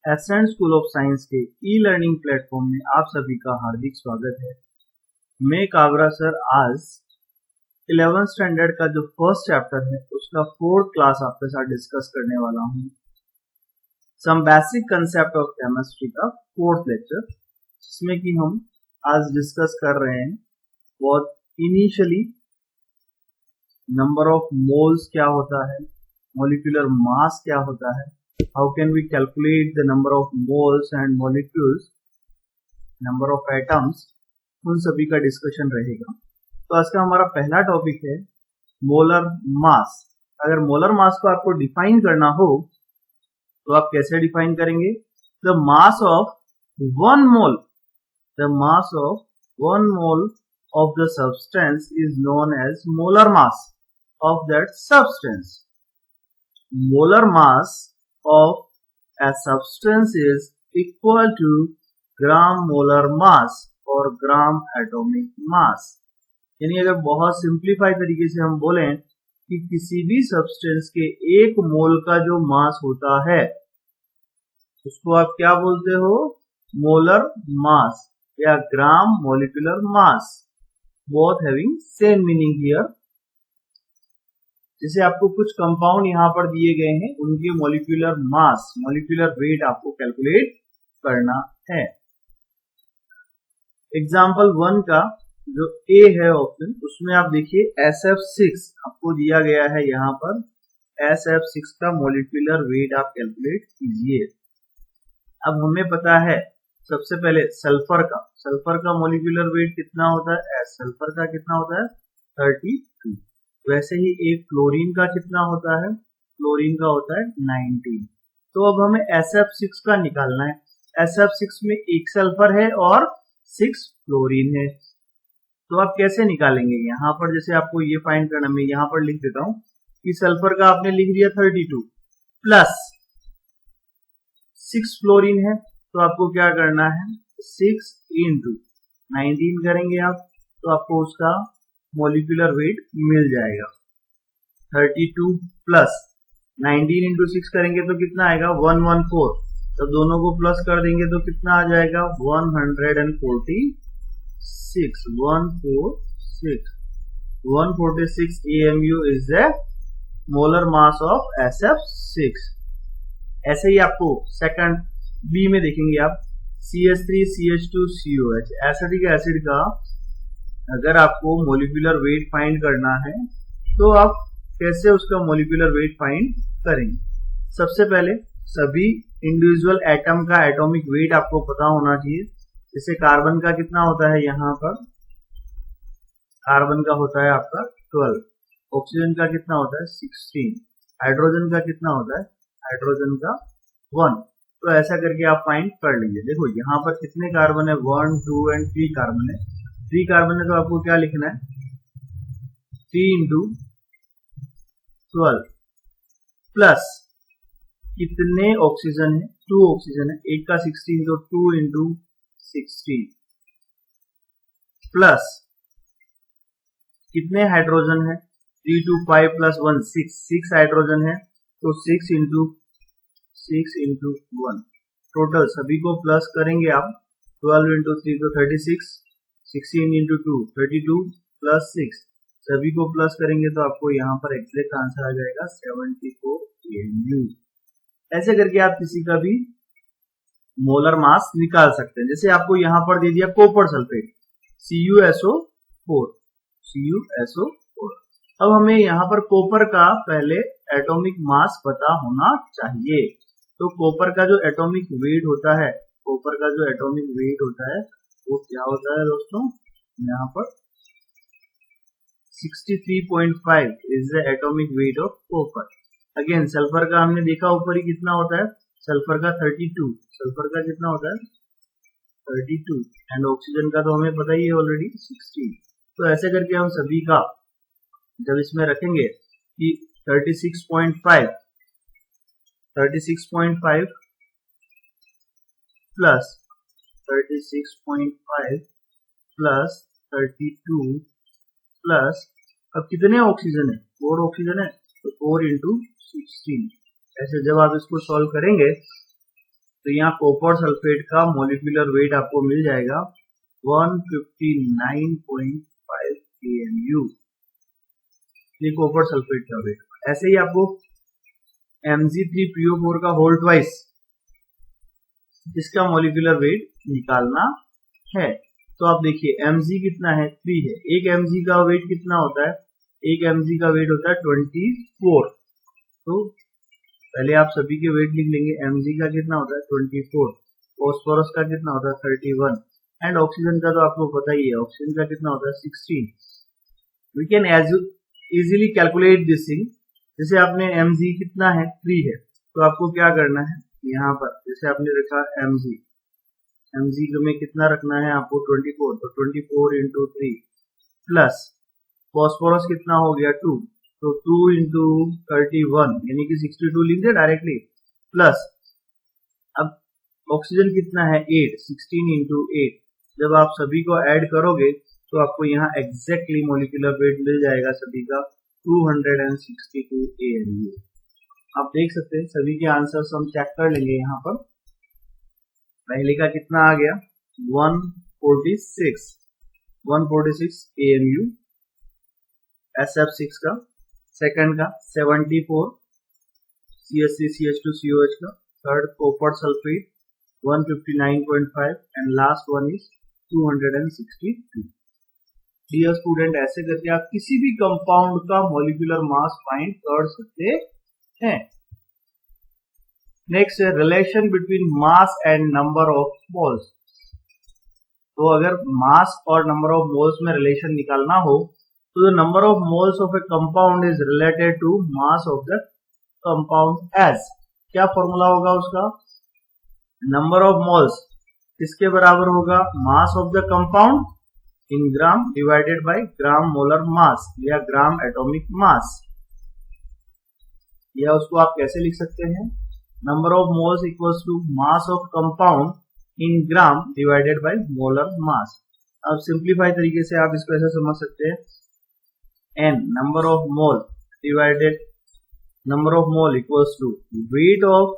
Accent school of science के e learning platform में आप सभी का हार्दिक स्वागत है। मैं काबरा सर आज 11th स्टैंडर्ड का जो फर्स्ट चैप्टर है उसका फोर्थ क्लास आपके साथ डिस्कस करने वाला हूँ। Some basic concept of chemistry का फोर्थ लेक्चर, जिसमें कि हम आज डिस्कस कर रहे हैं बहुत इनिशियली नंबर ऑफ मोल्स क्या होता है, मॉलिक्यूलर मास क्या होता है, how can we calculate the number of moles and molecules, number of atoms, उन सभी का डिस्कशन रहेगा। तो आज का हमारा पहला टॉपिक है मोलर मास। अगर मोलर मास को आपको डिफाइन करना हो तो आप कैसे डिफाइन करेंगे? The mass of one mole, the mass of one mole of the substance is known as molar mass of that substance. Molar mass of a substance is equal to gram molar mass और gram atomic mass. यानी अगर बहुत simplify तरीके से हम बोलें कि किसी भी सब्सटेंस के एक मोल का जो मास होता है उसको आप क्या बोलते हो? मोलर मास या gram molecular mass. Both having same meaning here. जैसे आपको कुछ कंपाउंड यहाँ पर दिए गए हैं, उनके मॉलिक्यूलर मास, मॉलिक्यूलर वेट आपको कैलकुलेट करना है। एग्जाम्पल 1 का जो ए है ऑप्शन, उसमें आप देखिए SF6 आपको दिया गया है। यहाँ पर SF6 का मॉलिक्यूलर वेट आप कैलकुलेट कीजिए। अब हमें पता है सबसे पहले सल्फर का मॉलिक्यूलर वेट कितना होता है? सल्फर का कितना होता है? 32। वैसे ही एक फ्लोरीन का कितना होता है? फ्लोरीन का होता है 19। तो अब हमें SF6 का निकालना है। SF6 में एक सल्फर है और 6 फ्लोरीन है। तो आप कैसे निकालेंगे? यहाँ पर जैसे आपको ये फाइंड करना, मैं यहाँ पर लिख देता हूँ कि सल्फर का आपने लिख दिया 32 प्लस 6 फ्लोरीन है, तो आपको क्या करना है? 6 इंटू 19 करेंगे आप, तो आपको उसका मॉलिक्यूलर वेट मिल जाएगा। 32 प्लस 19 इंटू 6 करेंगे तो कितना आएगा? 114। तो दोनों को प्लस कर देंगे तो कितना आ जाएगा? 146। 146 AMU is the molar mass of SF6। ऐसे ही आपको सेकंड बी में देखेंगे आप CH3CH2COH एसिटिक एसिड का अगर आपको मॉलिक्यूलर वेट फाइंड करना है तो आप कैसे उसका मॉलिक्यूलर वेट फाइंड करेंगे? सबसे पहले सभी इंडिविजुअल एटम का एटॉमिक वेट आपको पता होना चाहिए। जैसे कार्बन का कितना होता है? यहाँ पर कार्बन का होता है आपका 12, ऑक्सीजन का कितना होता है? 16, हाइड्रोजन का कितना होता है? हाइड्रोजन का 1। तो ऐसा करके आप फाइंड कर लीजिए। देखो यहाँ पर कितने कार्बन है? 1, 2 एंड 3 कार्बन है। 3 कार्बन है तो आपको क्या लिखना है? 3 इंटू 12 प्लस कितने ऑक्सीजन है? 2 ऑक्सीजन है। एक का 16 तो 2 इंटू 16 प्लस कितने हाइड्रोजन है? 3 2 5 प्लस 1 6 हाइड्रोजन है, तो 6 इंटू 1 टोटल सभी को प्लस करेंगे आप। 12 इंटू 3 तो 36, 16 इंटू 2 32 प्लस 6 सभी को प्लस करेंगे तो आपको यहाँ पर एग्जैक्ट आंसर आ जाएगा 74 AMU। ऐसे करके आप किसी का भी मोलर मास निकाल सकते हैं। जैसे आपको यहाँ पर दे दिया कॉपर सल्फेट CuSO4। अब हमें यहाँ पर कॉपर का पहले एटॉमिक मास पता होना चाहिए। तो कॉपर का जो एटॉमिक वेट होता है, वो क्या होता है दोस्तों? यहाँ पर 63.5 is the atomic weight of copper. Again sulphur का हमने देखा ऊपर ही कितना होता है? सल्फर का 32। सल्फर का कितना होता है? 32 एंड ऑक्सीजन का तो हमें पता ही है ऑलरेडी 16। तो ऐसे करके हम सभी का जब इसमें रखेंगे कि 36.5 प्लस 36.5 प्लस 32 प्लस, अब कितने ऑक्सीजन है? 4 ऑक्सीजन है, तो 4 इंटू 16। ऐसे जब आप इसको सॉल्व करेंगे तो यहाँ कॉपर सल्फेट का मॉलिक्यूलर वेट आपको मिल जाएगा 159.5 AMU, ये कॉपर सल्फेट का वेट। ऐसे ही आपको Mg3PO4 का होल ट्वाइस इसका मॉलिक्यूलर वेट निकालना है। तो आप देखिए Mg कितना है, 3 है। एक Mg का वेट कितना होता है, एक Mg का वेट होता है 24। तो पहले आप सभी के वेट लिख लेंगे। Mg का कितना होता है 24, फॉस्फोरस का कितना होता है 31 एंड ऑक्सीजन का तो आपको पता ही है, ऑक्सीजन का कितना होता है 16। We can easily calculate this thing. जैसे आपने Mg कितना है 3 है, तो आपको क्या करना है, यहाँ पर जैसे आपने रखा Mg में कितना रखना है आपको 24, तो 24 इंटू 3 प्लस फॉस्फोरस कितना हो गया 2, तो 2 इंटू 31 यानी कि 62 लिख दे डायरेक्टली, प्लस अब ऑक्सीजन कितना है 8, 16 इंटू 8। जब आप सभी को ऐड करोगे तो आपको यहाँ एग्जैक्टली मॉलिक्यूलर वेट मिल जाएगा सभी का 262 AMU। आप देख सकते हैं सभी के आंसर्स हम चेक कर लेंगे। यहाँ पर पहले का कितना आ गया 146 AMU SF6 का, सेकंड का 74 CH3CH2COH का, third copper sulphate 159.5 and last one is 262। Dear student, ऐसे करके आप किसी भी कंपाउंड का मॉलिक्यूलर मास फाइंड कर सकते हैं। नेक्स्ट है relation between mass and number of moles. तो अगर मास और नंबर ऑफ मोल्स में रिलेशन निकालना हो तो the number of moles of a compound is related to mass of the compound as, क्या फॉर्मूला होगा उसका, नंबर ऑफ मोल्स किसके बराबर होगा, mass of the compound in gram divided by gram molar mass या ग्राम एटॉमिक मास। या उसको आप कैसे लिख सकते हैं, number of moles equals to mass of compound in gram divided by molar mass. अब सिंप्लीफाई तरीके से आप इसको ऐसे समझ सकते हैं, n number of mole divided number of mole equals to weight of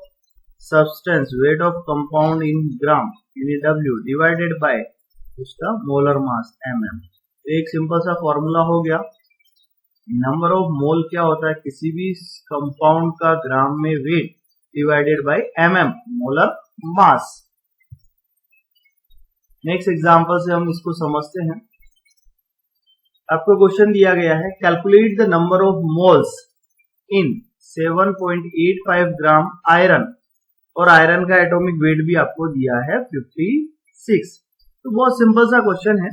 substance, weight of compound in gram यानी W डिवाइडेड बाय उसका मोलर मास mm। तो एक सिंपल सा फॉर्मूला हो गया, नंबर ऑफ मोल क्या होता है, किसी भी कंपाउंड का ग्राम में weight divided by mm molar mass. Next example से हम इसको समझते हैं। आपको क्वेश्चन दिया गया है, calculate the number of moles in 7.85 gram iron, और आयरन का एटॉमिक वेट भी आपको दिया है 56। तो बहुत सिंपल सा क्वेश्चन है,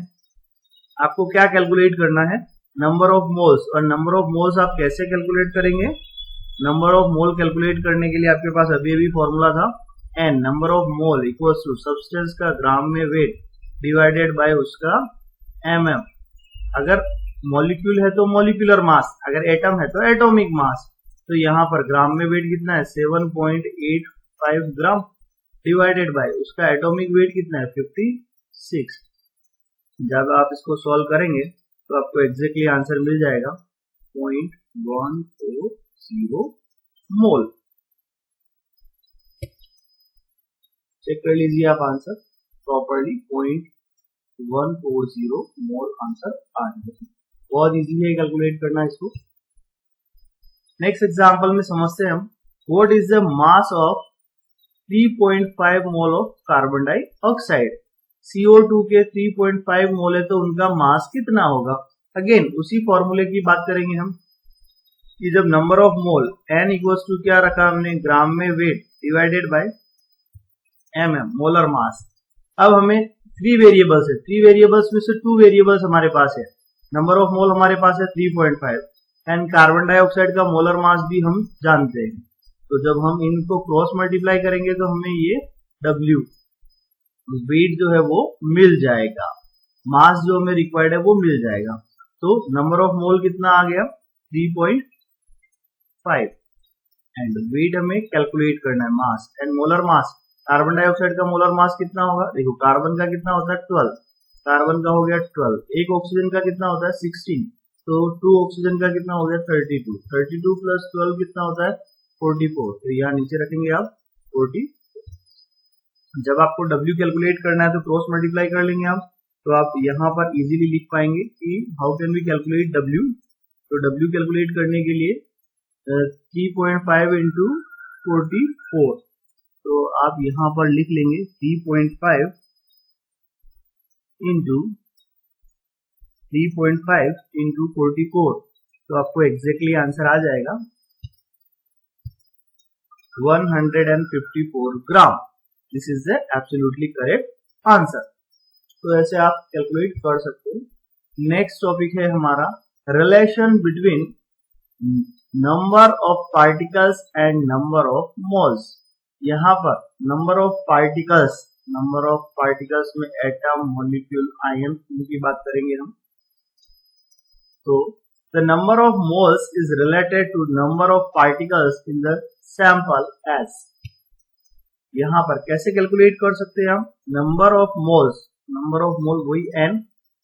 आपको क्या कैलकुलेट करना है, नंबर ऑफ मोल्स। और नंबर ऑफ मोल्स आप कैसे कैलकुलेट करेंगे, नंबर ऑफ मोल कैलकुलेट करने के लिए आपके पास अभी फॉर्मूला था, n number of mole equals to substance का ग्राम में वेट डिवाइडेड बाय उसका mm। अगर मॉलिक्यूल है तो मॉलिक्यूलर मास, अगर एटम है तो एटॉमिक मास। तो यहाँ पर ग्राम में वेट कितना है 7.85 ग्राम डिवाइडेड बाय उसका एटॉमिक वेट कितना है 56। जब आप इसको सॉल्व करेंगे तो आपको एग्जैक्टली आंसर मिल जाएगा 0.140 मोल। चेक कर लीजिए आप आंसर प्रॉपर्ली, 0.140 मोल आंसर आ गया। बहुत इजी है कैलकुलेट करना इसको। नेक्स्ट एग्जांपल में समझते हैं हम, what is the mass of 3.5 mole of carbon dioxide. CO2 के 3.5 मोल है तो उनका मास कितना होगा। अगेन उसी फॉर्मूले की बात करेंगे हम कि जब number of mole n equals to क्या रखा हमने, ग्राम में weight divided by mm molar mass. अब हमें 3 वेरिएबल्स है, 3 वेरिएबल्स में से 2 वेरिएबल्स हमारे पास है, नंबर ऑफ मोल हमारे पास है 3.5 एंड कार्बन डाइऑक्साइड का मोलर मास भी हम जानते हैं। तो जब हम इनको क्रॉस मल्टीप्लाई करेंगे तो हमें ये W वेट जो है वो मिल जाएगा, मास जो हमें रिक्वायर्ड है वो मिल जाएगा। तो नंबर ऑफ मोल कितना आ गया 3.5 एंड वेट हमें कैलकुलेट करना है, mass and molar mass. Carbon dioxide का मोलर मास कितना होगा, देखो कार्बन का कितना होता है 12, कार्बन का हो गया 12, एक ऑक्सीजन का कितना होता है 16, तो 2 ऑक्सीजन का कितना हो गया 32, 32 प्लस 12 कितना होता है 44। तो यहाँ नीचे रखेंगे आप 44। जब आपको W कैलकुलेट करना है तो क्रॉस मल्टीप्लाई कर लेंगे आप, तो आप यहाँ पर इजीली लिख पाएंगे कि how can we calculate W। तो W कैलकुलेट करने के लिए 3.5 इंटू 44, तो आप यहाँ पर लिख लेंगे 3.5 इंटू 44, तो आपको एग्जैक्टली आंसर आ जाएगा 154 gram. This is the absolutely correct answer. तो ऐसे आप कैलकुलेट कर सकते हैं। नेक्स्ट टॉपिक है हमारा relation between number of particles and number of moles. यहाँ पर नंबर ऑफ पार्टिकल्स में एटम, मॉलिक्यूल, आयन, इनकी बात करेंगे हम। तो the number of moles is related to number of particles in the samples. यहाँ पर कैसे कैलकुलेट कर सकते हैं हम नंबर ऑफ मोल्स, वही n,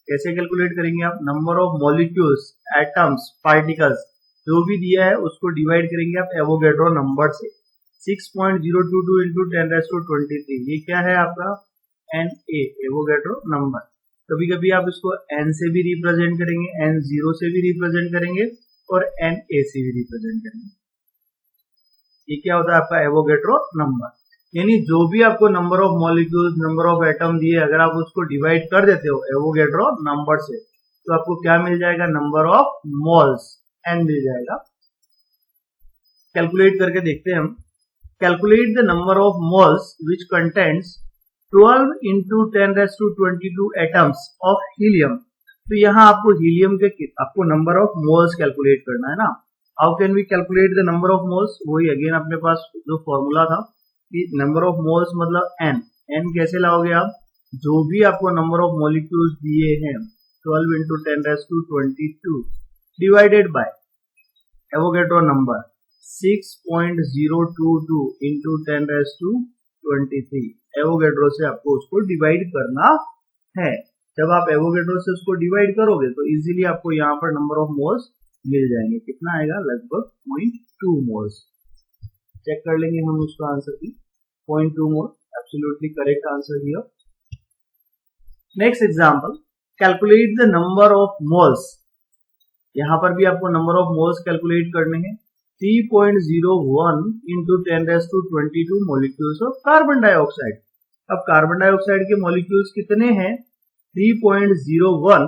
कैसे कैलकुलेट करेंगे आप number of molecules, atoms, particles, जो भी दिया है उसको डिवाइड करेंगे आप एवोगैड्रो नंबर से। 6.022 इंटू 10⁻23, ये क्या है आपका Na, एवोगैड्रो नंबर। कभी कभी आप इसको n से भी रिप्रेजेंट करेंगे, n0 से भी रिप्रेजेंट करेंगे और Na से भी रिप्रेजेंट करेंगे। ये क्या होता है आपका एवोगैड्रो नंबर। यानी जो भी आपको number of molecules, number of atom दिए, अगर आप उसको डिवाइड कर देते हो एवोगैड्रो नंबर से, तो आपको क्या मिल जाएगा नंबर ऑफ मोल्स, n मिल जाएगा। कैलकुलेट करके देखते हैं हम। Calculate the number of moles which contents 12 into 10⁻22 atoms of helium. तो यहाँ आपको हीलियम के आपको नंबर ऑफ मोल्स कैलकुलेट करना है ना। How can we calculate the number of moles, वही अगेन अपने पास जो फॉर्मूला था कि नंबर ऑफ मोल्स मतलब n कैसे लाओगे आप, जो भी आपको नंबर ऑफ मॉलिक्यूल्स दिए हैं 12 into 10⁻22 divided by Avogadro number 6.022 into 10⁻23, Avogadro से आपको उसको डिवाइड करना है। जब आप एवोगैड्रो से उसको डिवाइड करोगे तो इजीली आपको यहाँ पर नंबर ऑफ मोल्स मिल जाएंगे। कितना आएगा लगभग 0.2 मोल्स। चेक कर लेंगे हम उसका आंसर की 0.2 mole, absolutely correct answer here. Next example, calculate the number of moles. यहाँ पर भी आपको नंबर ऑफ मोल्स कैलकुलेट करने हैं। 3.01 into 10⁻22 molecules of carbon dioxide. अब कार्बन डाइऑक्साइड के मॉलिक्यूल्स कितने हैं 3.01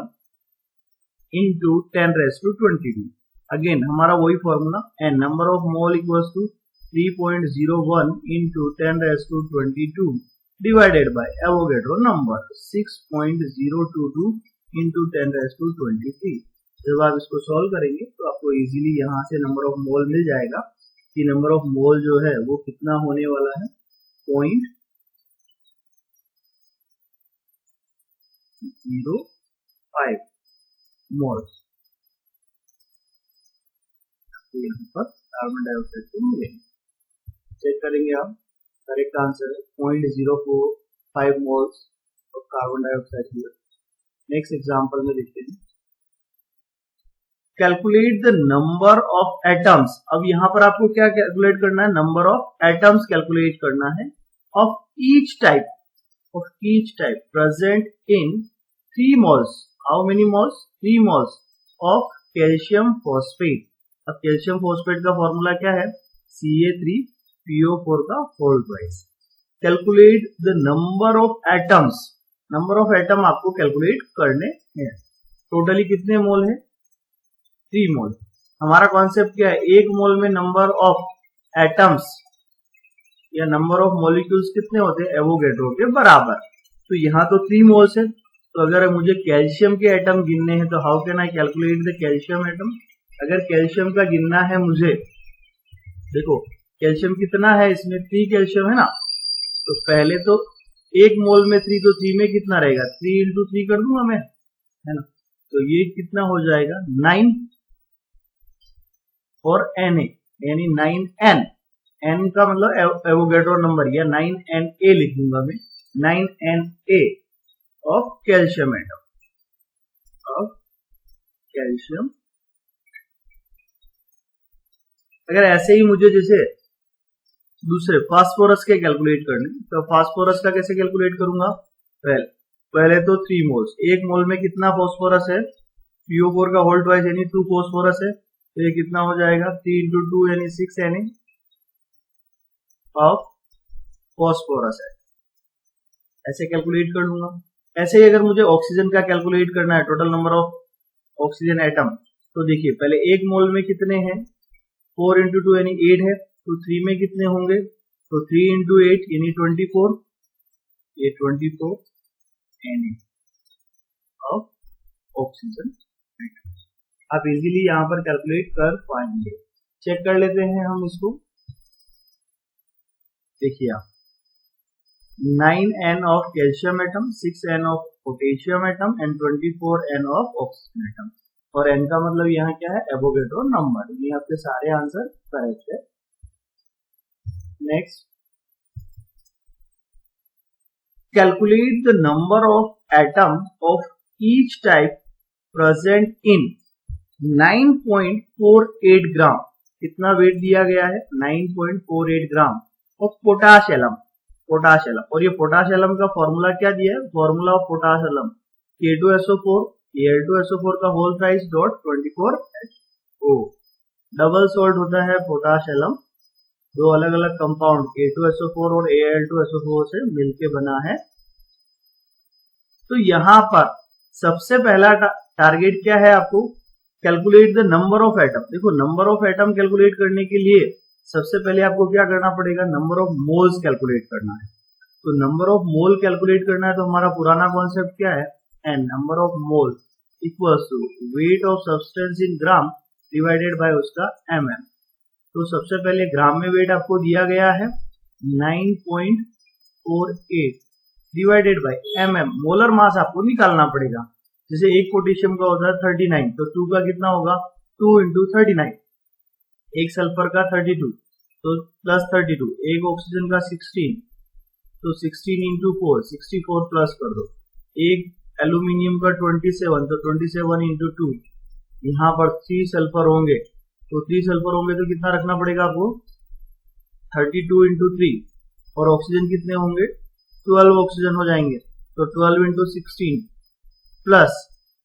इंटू 10⁻22। अगेन हमारा वही formula and number of mole equals to 3.01 into 10⁻22 divided by Avogadro number 6.022 into 10⁻23। जब आप इसको सॉल्व करेंगे तो आपको इजीली यहाँ से नंबर ऑफ मोल मिल जाएगा कि नंबर ऑफ मोल जो है वो कितना होने वाला है 0.05 मोल्स। तो यहाँ पर कार्बन डाइऑक्साइड को मिलेगा। चेक करेंगे आप, करेक्ट आंसर है 0.045 moles of carbon dioxide here. Next example में देखते हैं, calculate the number of atoms. अब यहाँ पर आपको क्या कैलकुलेट करना है नंबर ऑफ एटम्स कैलकुलेट करना है of each type present in 3 moles. How many moles 3 moles of calcium phosphate. अब कैल्शियम फॉस्फेट का फॉर्मूला क्या है Ca3PO4 का whole twice. Calculate the number of atoms. Number of atom आपको calculate करने हैं। टोटली कितने मोल है 3 मोल। हमारा कॉन्सेप्ट क्या है, एक मोल में नंबर ऑफ एटम्स या नंबर ऑफ मॉलिक्यूल्स कितने होते हैं एवोगैड्रो के बराबर। तो यहाँ तो 3 मोल्स है, तो अगर मुझे कैल्शियम के एटम गिनने हैं तो how can I calculate the calcium atom. अगर कैल्शियम का गिनना है मुझे, देखो कैल्शियम कितना है इसमें 3 कैल्शियम है ना, तो पहले तो एक मोल में 3, तो 3 में कितना रहेगा 3 इंटू 3 कर दूंगा मैं, है ना। तो ये कितना हो जाएगा 9 और Na यानी 9n। n का मतलब एवोगैड्रो नंबर या 9Na लिख दूंगा मैं, 9Na of calcium atom, of calcium. अगर ऐसे ही मुझे जैसे दूसरे फास्फोरस के कैलकुलेट करने। तो फास्फोरस का कैसे कैलकुलेट करूंगा? पहले तो 3 मोल्स, एक मोल में कितना फास्फोरस है? PO4 का होल ट्वाइस यानी 2 फास्फोरस है, तो ये कितना हो जाएगा? 3 into 2 यानी 6 Na ऑफ फास्फोरस है। ऐसे कैलकुलेट कर लूंगा। ऐसे ही अगर मुझे ऑक्सीजन का कैलकुलेट करना है, total number of oxygen atom, तो देखिए पहले एक मोल में कितने हैं? 4 into 2 यानी 8 है, तो 3 में कितने होंगे? तो 3 into 8 यानी 24, ये 24 Na ऑफ ऑक्सीजन। आप इजीली यहाँ पर कैलकुलेट कर पाएंगे। चेक कर लेते हैं हम इसको। देखिए आप 9N of calcium atom, 6N of potassium atom and 24N of oxygen atom. और N का मतलब यहाँ क्या है? Avogadro number. ये आपके सारे आंसर करेक्ट है। Next, calculate the number of atom of each type present in 9.48 gram. कितना वेट दिया गया है? 9.48 gram of potash alum. Potash alum, और ये पोटाश एलम का फॉर्मूला क्या दिया है? Formula of potash alum K2SO4 Al2SO4 का होल प्राइस डॉट 24HO। डबल सॉल्ट होता है पोटाश एलम, दो अलग अलग कंपाउंड K2SO4 और Al2SO4 से मिलके बना है। तो यहां पर सबसे पहला टारगेट क्या है आपको? Calculate the number of atom. देखो नंबर ऑफ एटम कैलकुलेट करने के लिए सबसे पहले आपको क्या करना पड़ेगा? नंबर ऑफ मोल्स कैलकुलेट करना है। तो नंबर ऑफ मोल कैलकुलेट करना है, तो हमारा पुराना कॉन्सेप्ट क्या है? N number of mole equals to weight of substance in gram divided by उसका mm। तो सबसे पहले ग्राम में वेट आपको दिया गया है 9.48 डिवाइडेड बाय mm। मोलर मास आपको निकालना पड़ेगा। जैसे एक पोटेशियम का होता है 39, तो 2 का कितना होगा? 2 into 39। एक सल्फर का 32, तो प्लस 32। एक ऑक्सीजन का 16, तो 16 into 4, 64 प्लस कर दो। एक एल्यूमिनियम का 27, तो 27 into 2। यहाँ पर 3 सल्फर होंगे, तो 3 सल्फर होंगे तो कितना रखना पड़ेगा आपको? 32 into 3। और ऑक्सीजन कितने होंगे? 12 ऑक्सीजन हो जाएंगे, तो 12 into 16 प्लस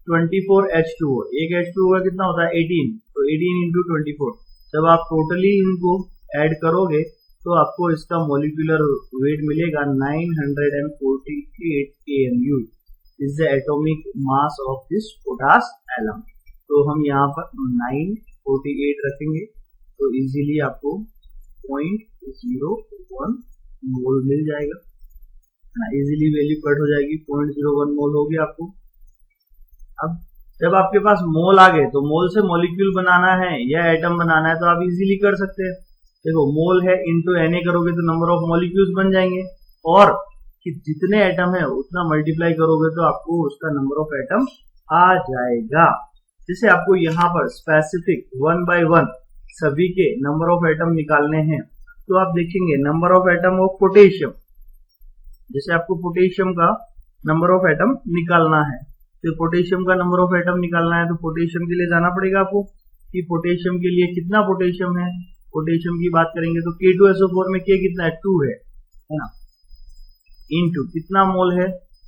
24 H2O। एक H2O का कितना होता है? 18, तो 18 into 24। जब आप टोटली इनको ऐड करोगे तो आपको इसका मॉलिक्यूलर वेट मिलेगा 948 kMu is the atomic mass of this potash alum. तो हम यहाँ पर 948 रखेंगे, तो इजीली आपको 0.01 मोल मिल जाएगा। इजीली वैल्यू कट हो जाएगी, 0.01 मोल होगी आपको। अब जब आपके पास मोल आ गए, तो मोल से मॉलिक्यूल बनाना है या एटम बनाना है, तो आप इजीली कर सकते हैं। देखो मोल है इनटू Na करोगे तो नंबर ऑफ मॉलिक्यूल्स बन जाएंगे, और कि जितने एटम है उतना मल्टीप्लाई करोगे तो आपको उसका नंबर ऑफ एटम आ जाएगा। जैसे आपको यहाँ पर स्पेसिफिक 1 by 1 सभी के नंबर ऑफ एटम निकालने हैं, तो आप देखेंगे number of atom of potassium. जैसे आपको पोटेशियम का नंबर ऑफ एटम निकालना है, तो पोटेशियम का नंबर ऑफ एटम निकालना है, तो पोटेशियम के लिए जाना पड़ेगा आपको कि पोटेशियम के लिए कितना पोटेशियम है। पोटेशियम की बात करेंगे तो K2SO4 में K कितना है? 2 है ना, इनटू कितना मोल है?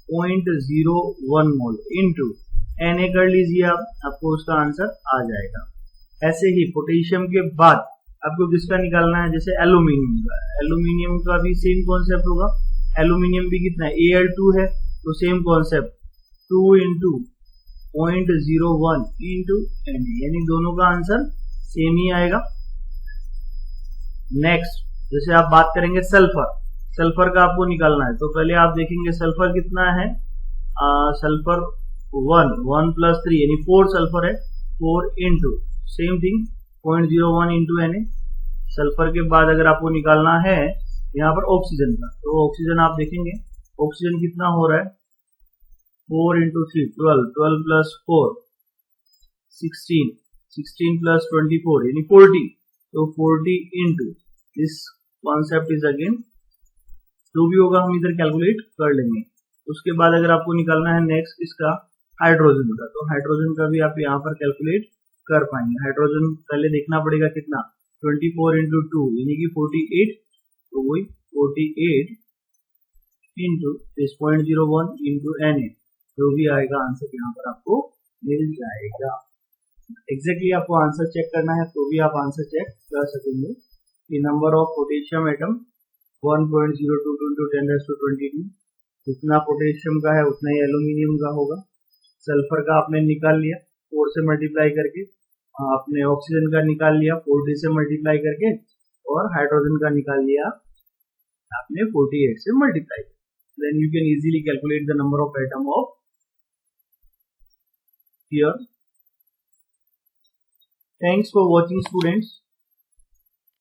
0.01 मोल इनटू Na कर लीजिए आप, आपको उसका आंसर आ जाएगा। ऐसे ही पोटेशियम के बाद आपको किसका निकालना है? जैसे एल्यूमिनियम का। एल्यूमिनियम का भी सेम कॉन्सेप्ट होगा। एल्यूमिनियम भी कितना है? Al2 है, तो same concept 2 into 0.01 into Na, यानी दोनों का आंसर सेम ही आएगा। नेक्स्ट, जैसे आप बात करेंगे सल्फर। सल्फर का आपको निकालना है, तो पहले आप देखेंगे सल्फर कितना है? सल्फर 1 plus 3 यानी 4 सल्फर है, 4 into same thing 0.01 into Na। Sulphur के बाद अगर आपको निकालना है यहाँ पर ऑक्सीजन का, तो ऑक्सीजन आप देखेंगे ऑक्सीजन कितना हो रहा है? 4 into 3 12, 12 plus 4 16, 16 plus 24 यानी 40, तो 40 into this concept is again, जो भी होगा हम इधर कैलकुलेट कर लेंगे। उसके बाद अगर आपको निकालना है नेक्स्ट इसका हाइड्रोजन का, तो हाइड्रोजन का भी आप यहाँ पर कैलकुलेट कर पाएंगे। हाइड्रोजन पहले देखना पड़ेगा कितना? 24 into 2 यानी कि 48, तो वही 48 इंटू 0.01 इंटू Na, जो भी आएगा आंसर यहाँ पर आपको मिल जाएगा। एग्जैक्टली आपको आंसर चेक करना है तो भी आप आंसर चेक कर सकेंगे कि number of potassium atom 1.02 into 10⁻22, जितना पोटेशियम का है उतना ही एल्यूमिनियम का होगा। सल्फर का आपने निकाल लिया 4 से मल्टीप्लाई करके, आपने ऑक्सीजन का निकाल लिया 40 से मल्टीप्लाई करके, और हाइड्रोजन का निकाल लिया आपने 48 से multiply. Then you can easily calculate the number of atom of here. Thanks for watching, students.